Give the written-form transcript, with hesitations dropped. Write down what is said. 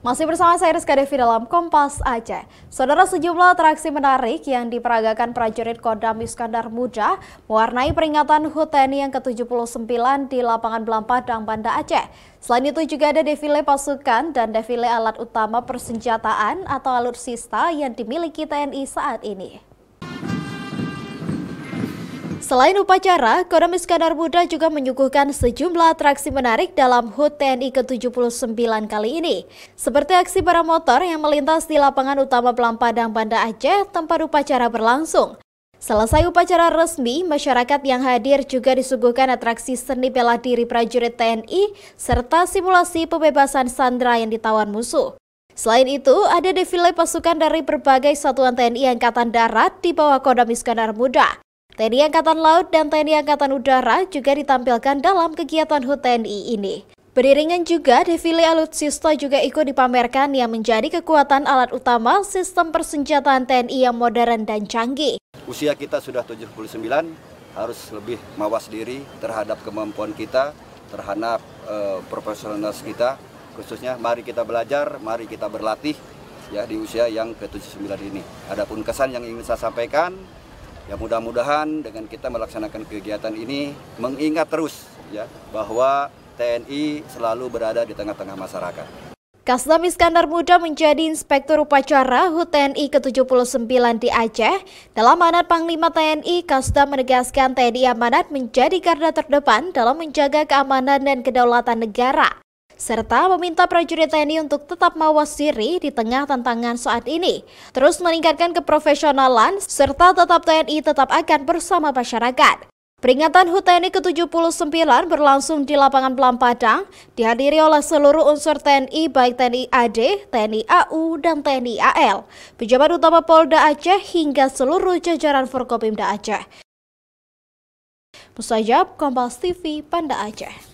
Masih bersama saya Rizka Devi dalam Kompas Aceh. Saudara, sejumlah atraksi menarik yang diperagakan prajurit Kodam Iskandar Muda mewarnai peringatan HUT TNI yang ke-79 di lapangan Belampadang, Banda Aceh. Selain itu juga ada defile pasukan dan defile alat utama persenjataan atau alutsista yang dimiliki TNI saat ini. Selain upacara, Kodam Iskandar Muda juga menyuguhkan sejumlah atraksi menarik dalam HUT TNI ke-79 kali ini. Seperti aksi para motor yang melintas di lapangan utama Belampadang, Banda Aceh tempat upacara berlangsung. Selesai upacara resmi, masyarakat yang hadir juga disuguhkan atraksi seni bela diri prajurit TNI serta simulasi pembebasan sandera yang ditawan musuh. Selain itu, ada defile pasukan dari berbagai satuan TNI Angkatan Darat di bawah Kodam Iskandar Muda. TNI Angkatan Laut dan TNI Angkatan Udara juga ditampilkan dalam kegiatan HUT TNI ini. Beriringan juga, defile alutsista juga ikut dipamerkan yang menjadi kekuatan alat utama sistem persenjataan TNI yang modern dan canggih. Usia kita sudah 79, harus lebih mawas diri terhadap kemampuan kita, terhadap profesionalitas kita. Khususnya mari kita belajar, mari kita berlatih ya di usia yang ke-79 ini. Adapun kesan yang ingin saya sampaikan, ya mudah-mudahan dengan kita melaksanakan kegiatan ini mengingat terus ya bahwa TNI selalu berada di tengah-tengah masyarakat. Kasdam Iskandar Muda menjadi Inspektur Upacara HUT TNI ke-79 di Aceh. Dalam amanat Panglima TNI, Kasdam menegaskan TNI amanat menjadi garda terdepan dalam menjaga keamanan dan kedaulatan negara, serta meminta prajurit TNI untuk tetap mawas diri di tengah tantangan saat ini, terus meningkatkan keprofesionalan, serta tetap TNI tetap akan bersama masyarakat. Peringatan HUT TNI ke-79 berlangsung di lapangan Belampadang, dihadiri oleh seluruh unsur TNI baik TNI AD, TNI AU, dan TNI AL, pejabat utama Polda Aceh hingga seluruh jajaran Forkopimda Aceh. Mustajab, Kompas TV, Banda Aceh.